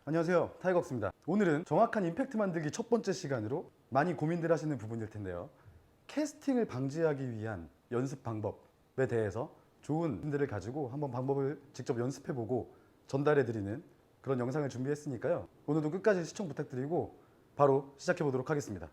안녕하세요, 타이거스입니다. 오늘은 정확한 임팩트 만들기 첫 번째 시간으로 많이 고민들 하시는 부분일 텐데요, 캐스팅을 방지하기 위한 연습 방법에 대해서 좋은 분들을 가지고 한번 방법을 직접 연습해보고 전달해드리는 그런 영상을 준비했으니까요, 오늘도 끝까지 시청 부탁드리고 바로 시작해보도록 하겠습니다.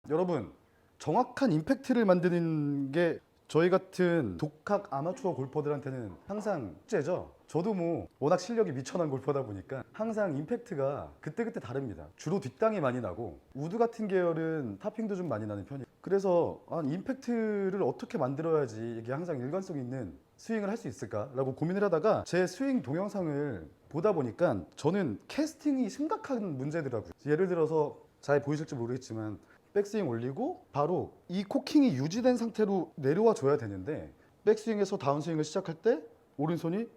여러분, 정확한 임팩트를 만드는 게 저희 같은 독학 아마추어 골퍼들한테는 항상 숙제죠. 저도 워낙 실력이 미천한 골퍼다 보니까 항상 임팩트가 그때그때 다릅니다. 주로 뒷땅이 많이 나고 우드 같은 계열은 타핑도 좀 많이 나는 편이에요. 그래서 임팩트를 어떻게 만들어야지 이게 항상 일관성 있는 스윙을 할 수 있을까라고 고민을 하다가 제 스윙 동영상을 보다 보니까 저는 캐스팅이 심각한 문제더라고요. 예를 들어서 잘 보이실지 모르겠지만 백스윙 올리고 바로 이 코킹이 유지된 상태로 내려와 줘야 되는데, 백스윙에서 다운스윙을 시작할 때 오른손이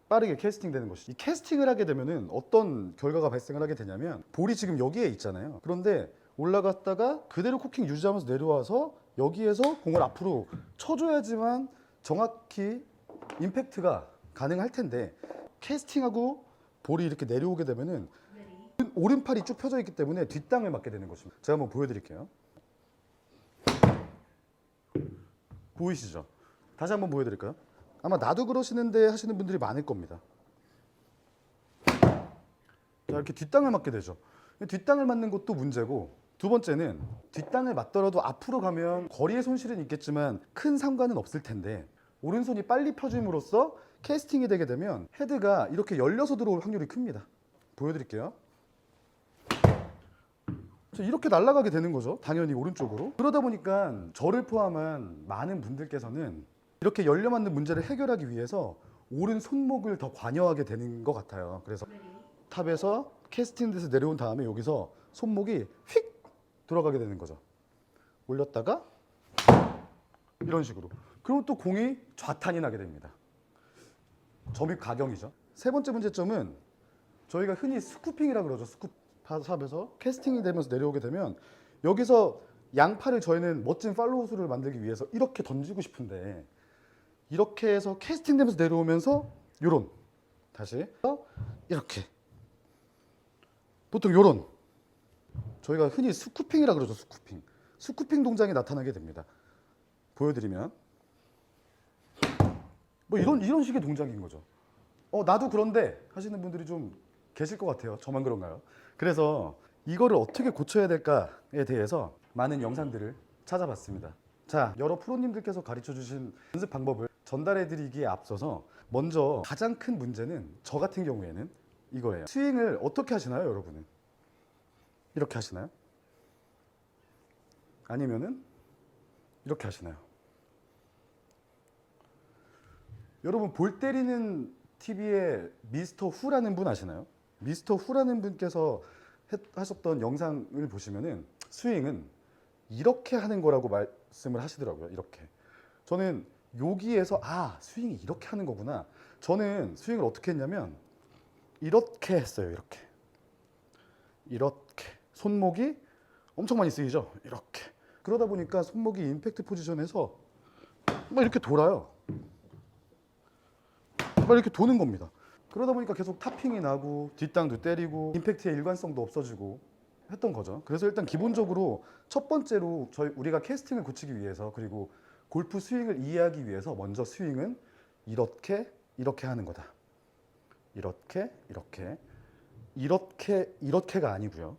빠르게 캐스팅 되는 것이죠. 이 캐스팅을 하게 되면은 어떤 결과가 발생을 하게 되냐면, 볼이 지금 여기에 있잖아요. 그런데 올라갔다가 그대로 코킹 유지하면서 내려와서 여기에서 공을 앞으로 쳐줘야지만 정확히 임팩트가 가능할 텐데, 캐스팅하고 볼이 이렇게 내려오게 되면은 오른팔이 쭉 펴져 있기 때문에 뒷땅을 맞게 되는 것입니다. 제가 한번 보여드릴게요. 보이시죠? 다시 한번 보여드릴까요? 아마 나도 그러시는데 하시는 분들이 많을 겁니다. 자, 이렇게 뒷땅을 맞게 되죠. 뒷땅을 맞는 것도 문제고, 두 번째는 뒷땅을 맞더라도 앞으로 가면 거리의 손실은 있겠지만 큰 상관은 없을 텐데, 오른손이 빨리 펴짐으로써 캐스팅이 되게 되면 헤드가 이렇게 열려서 들어올 확률이 큽니다. 보여드릴게요. 이렇게 날아가게 되는 거죠, 당연히 오른쪽으로. 그러다 보니까 저를 포함한 많은 분들께서는 이렇게 열려 맞는 문제를 해결하기 위해서 오른 손목을 더 관여하게 되는 것 같아요. 그래서 탑에서 캐스팅돼서 내려온 다음에 여기서 손목이 휙 돌아가게 되는 거죠. 올렸다가 이런 식으로. 그럼 또 공이 좌탄이 나게 됩니다. 점입 가경이죠. 세 번째 문제점은 저희가 흔히 스쿠핑이라고 그러죠. 탑에서 캐스팅이 되면서 내려오게 되면 여기서 양팔을 저희는 멋진 팔로우스를 만들기 위해서 이렇게 던지고 싶은데, 이렇게 해서 캐스팅 되면서 내려오면서 요런, 다시 이렇게, 보통 요런, 저희가 흔히 스쿠핑이라고 그러죠. 스쿠핑 동작이 나타나게 됩니다. 보여드리면 이런 식의 동작인 거죠. 나도 그런데 하시는 분들이 좀 계실 것 같아요. 저만 그런가요? 그래서 이거를 어떻게 고쳐야 될까에 대해서 많은 영상들을 찾아봤습니다. 자, 여러 프로님들께서 가르쳐 주신 연습 방법을 전달해 드리기에 앞서서 먼저 가장 큰 문제는 저 같은 경우에는 이거예요. 스윙을 어떻게 하시나요, 여러분은? 이렇게 하시나요? 아니면은 이렇게 하시나요? 여러분, 볼 때리는 TV에 미스터 후라는 분 아시나요? 미스터 후라는 분께서 하셨던 영상을 보시면은 스윙은 이렇게 하는 거라고 말씀을 하시더라고요. 이렇게. 저는 여기에서 스윙이 이렇게 하는 거구나. 저는 스윙을 어떻게 했냐면 이렇게 했어요. 이렇게 손목이 엄청 많이 쓰이죠. 이렇게. 그러다 보니까 손목이 임팩트 포지션에서 막 이렇게 돌아요. 막 이렇게 도는 겁니다. 그러다 보니까 계속 타핑이 나고 뒷땅도 때리고 임팩트의 일관성도 없어지고 했던 거죠. 그래서 일단 기본적으로 첫 번째로 우리가 캐스팅을 고치기 위해서, 그리고 골프 스윙을 이해하기 위해서 먼저 스윙은 이렇게 하는 거다. 이렇게가 아니고요.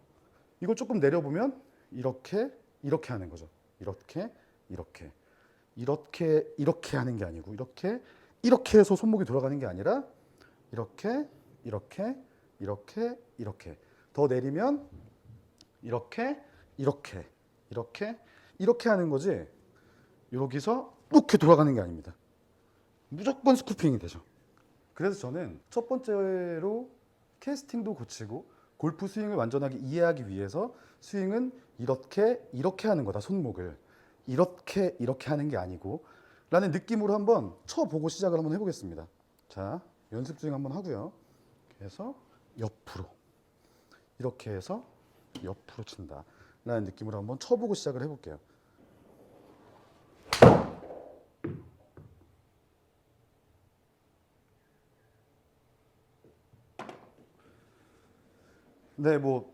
이걸 조금 내려보면 이렇게 하는 거죠. 이렇게 하는 게 아니고, 이렇게 해서 손목이 돌아가는 게 아니라 이렇게 더 내리면 이렇게 하는 거지, 여기서 이렇게 돌아가는 게 아닙니다. 무조건 스쿠핑이 되죠. 그래서 저는 첫 번째로 캐스팅도 고치고 골프 스윙을 완전하게 이해하기 위해서 스윙은 이렇게 하는 거다. 손목을 이렇게 하는 게 아니고 라는 느낌으로 한번 쳐보고 시작을 한번 해보겠습니다. 자, 연습 스윙 한번 하고요. 그래서 옆으로, 이렇게 해서 옆으로 친다 라는 느낌으로 한번 쳐보고 시작을 해볼게요. 네, 뭐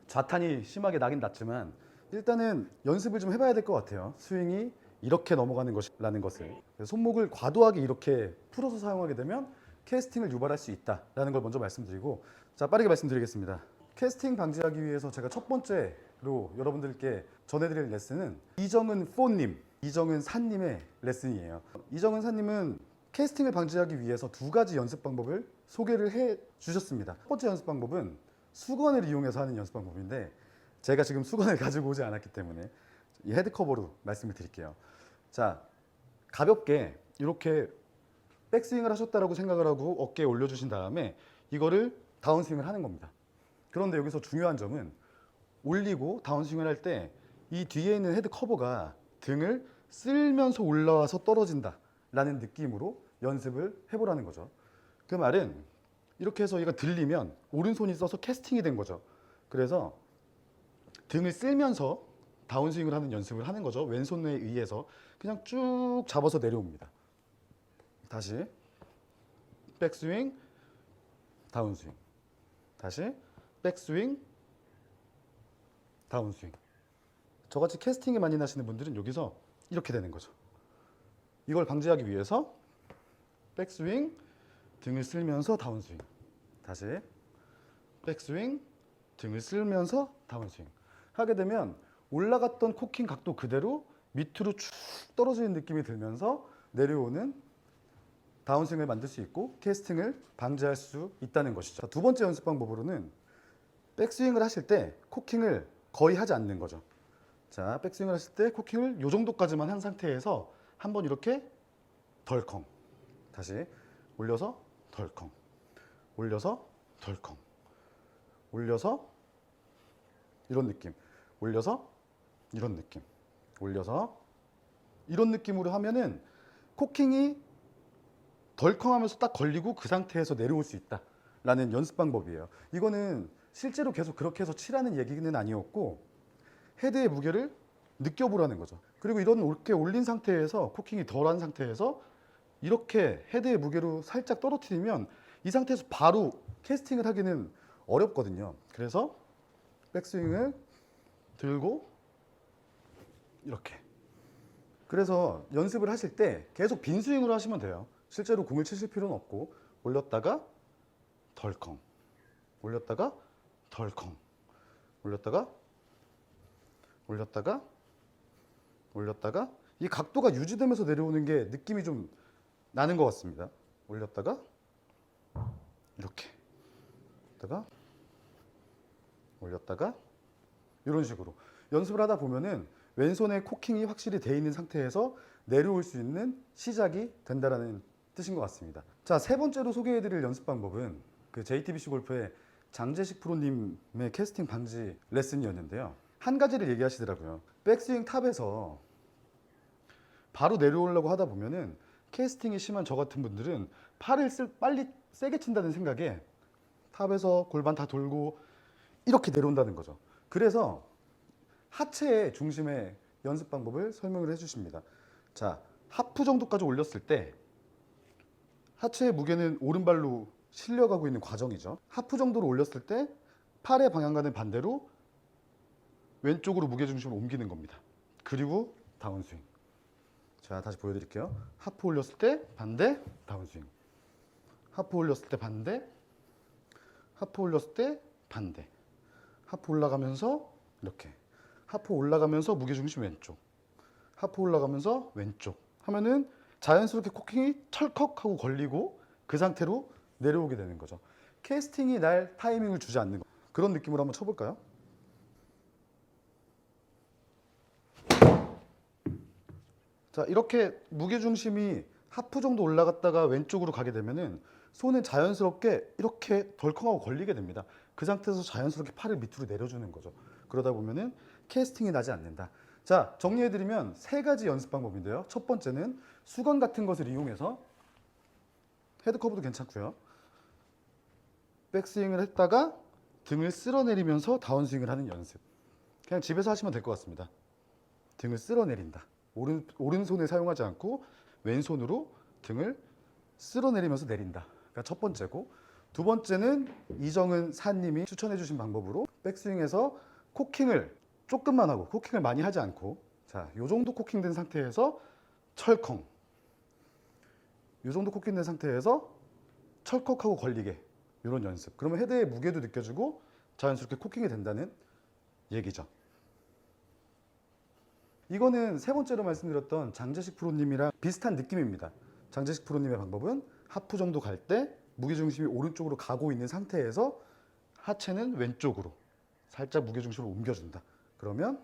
좌탄이 심하게 나긴 났지만 일단은 연습을 좀 해봐야 될 것 같아요. 스윙이 이렇게 넘어가는 것이라는 것을. 손목을 과도하게 이렇게 풀어서 사용하게 되면 캐스팅을 유발할 수 있다라는 걸 먼저 말씀드리고, 자, 빠르게 말씀드리겠습니다. 캐스팅 방지하기 위해서 제가 첫 번째로 여러분들께 전해드릴 레슨은 이정은 포님, 이정은 사님의 레슨이에요. 이정은 사님은 캐스팅을 방지하기 위해서 두 가지 연습 방법을 소개를 해 주셨습니다. 첫 번째 연습 방법은 수건을 이용해서 하는 연습 방법인데, 제가 지금 수건을 가지고 오지 않았기 때문에 이 헤드 커버로 말씀을 드릴게요. 자, 가볍게 이렇게 백스윙을 하셨다라고 생각을 하고 어깨에 올려주신 다음에 이거를 다운스윙을 하는 겁니다. 그런데 여기서 중요한 점은 올리고 다운스윙을 할 때 이 뒤에 있는 헤드 커버가 등을 쓸면서 올라와서 떨어진다 라는 느낌으로 연습을 해보라는 거죠. 그 말은 이렇게 해서 얘가 들리면 오른손이 써서 캐스팅이 된 거죠. 그래서 등을 쓸면서 다운스윙을 하는 연습을 하는 거죠. 왼손에 의해서 그냥 쭉 잡아서 내려옵니다. 다시 백스윙, 다운스윙, 다시 백스윙, 다운스윙. 저같이 캐스팅이 많이 나시는 분들은 여기서 이렇게 되는 거죠. 이걸 방지하기 위해서 백스윙, 등을 쓸면서 다운스윙, 다시 백스윙, 등을 쓸면서 다운스윙 하게 되면 올라갔던 코킹 각도 그대로 밑으로 쭉 떨어지는 느낌이 들면서 내려오는 다운스윙을 만들 수 있고 캐스팅을 방지할 수 있다는 것이죠. 두 번째 연습 방법으로는 백스윙을 하실 때 코킹을 거의 하지 않는 거죠. 자, 백스윙을 하실 때 코킹을 이 정도까지만 한 상태에서 한번 이렇게 덜컹, 다시 올려서 덜컹, 올려서 덜컹, 올려서 이런 느낌, 올려서 이런 느낌, 올려서 이런 느낌으로 하면은 코킹이 덜컹하면서 딱 걸리고 그 상태에서 내려올 수 있다라는 연습 방법이에요. 이거는 실제로 계속 그렇게 해서 치라는 얘기는 아니었고 헤드의 무게를 느껴보라는 거죠. 그리고 이렇게 올린 상태에서 코킹이 덜한 상태에서 이렇게 헤드의 무게로 살짝 떨어뜨리면 이 상태에서 바로 캐스팅을 하기는 어렵거든요. 그래서 백스윙을 들고 이렇게. 그래서 연습을 하실 때 계속 빈 스윙으로 하시면 돼요. 실제로 공을 치실 필요는 없고 올렸다가 덜컹, 올렸다가 덜컹, 올렸다가 올렸다가 올렸다가 이 각도가 유지되면서 내려오는 게 느낌이 좀 나는 것 같습니다. 올렸다가 이렇게 올렸다가 이런 식으로 연습을 하다 보면은 왼손에 코킹이 확실히 돼 있는 상태에서 내려올 수 있는 시작이 된다라는 뜻인 것 같습니다. 자, 세 번째로 소개해드릴 연습 방법은 그 JTBC 골프의 장재식 프로님의 캐스팅 방지 레슨이었는데요. 한 가지를 얘기하시더라고요. 백스윙 탑에서 바로 내려오려고 하다 보면은 캐스팅이 심한 저 같은 분들은 팔을 빨리 세게 친다는 생각에 탑에서 골반 다 돌고 이렇게 내려온다는 거죠. 그래서 하체의 중심의 연습 방법을 설명을 해주십니다. 자, 하프 정도까지 올렸을 때 하체의 무게는 오른발로 실려가고 있는 과정이죠. 하프 정도로 올렸을 때 팔의 방향과는 반대로 왼쪽으로 무게중심을 옮기는 겁니다. 그리고 다운스윙. 자, 다시 보여드릴게요. 하프 올렸을 때 반대, 다운스윙. 하프 올렸을 때 반대, 하프 올렸을 때 반대. 하프 올라가면서 이렇게. 하프 올라가면서 무게중심 왼쪽. 하프 올라가면서 왼쪽. 하면은 자연스럽게 코킹이 철컥하고 걸리고 그 상태로 내려오게 되는 거죠. 캐스팅이 날 타이밍을 주지 않는 거. 그런 느낌으로 한번 쳐볼까요? 자, 이렇게 무게중심이 하프 정도 올라갔다가 왼쪽으로 가게 되면은 손은 자연스럽게 이렇게 덜컹하고 걸리게 됩니다. 그 상태에서 자연스럽게 팔을 밑으로 내려주는 거죠. 그러다 보면은 캐스팅이 나지 않는다. 자, 정리해드리면 세 가지 연습 방법인데요. 첫 번째는 수건 같은 것을 이용해서 헤드 커브도 괜찮고요. 백스윙을 했다가 등을 쓸어내리면서 다운스윙을 하는 연습. 그냥 집에서 하시면 될 것 같습니다. 등을 쓸어내린다. 오른손을 사용하지 않고 왼손으로 등을 쓸어내리면서 내린다. 그러니까 첫 번째고, 두 번째는 이정은 사님이 추천해 주신 방법으로 백스윙에서 코킹을 조금만 하고, 코킹을 많이 하지 않고, 자, 요 정도 코킹된 상태에서 철컹, 요 정도 코킹된 상태에서 철컥하고 걸리게, 이런 연습. 그러면 헤드의 무게도 느껴지고 자연스럽게 코킹이 된다는 얘기죠. 이거는 세 번째로 말씀드렸던 장재식 프로님이랑 비슷한 느낌입니다. 장재식 프로님의 방법은 하프 정도 갈 때 무게중심이 오른쪽으로 가고 있는 상태에서 하체는 왼쪽으로 살짝 무게중심을 옮겨준다. 그러면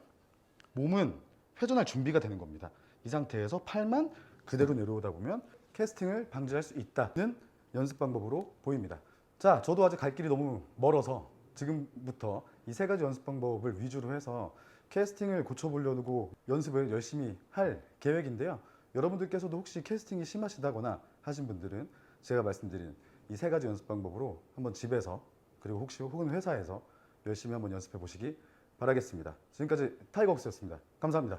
몸은 회전할 준비가 되는 겁니다. 이 상태에서 팔만 그대로 내려오다 보면 캐스팅을 방지할 수 있다는 연습 방법으로 보입니다. 자, 저도 아직 갈 길이 너무 멀어서 지금부터 이 세 가지 연습 방법을 위주로 해서 캐스팅을 고쳐보려고 연습을 열심히 할 계획인데요. 여러분들께서도 혹시 캐스팅이 심하시다거나 하신 분들은 제가 말씀드린 이 세 가지 연습 방법으로 한번 집에서, 그리고 혹은 회사에서 열심히 한번 연습해 보시기 바라겠습니다. 지금까지 타이거옥스였습니다. 감사합니다.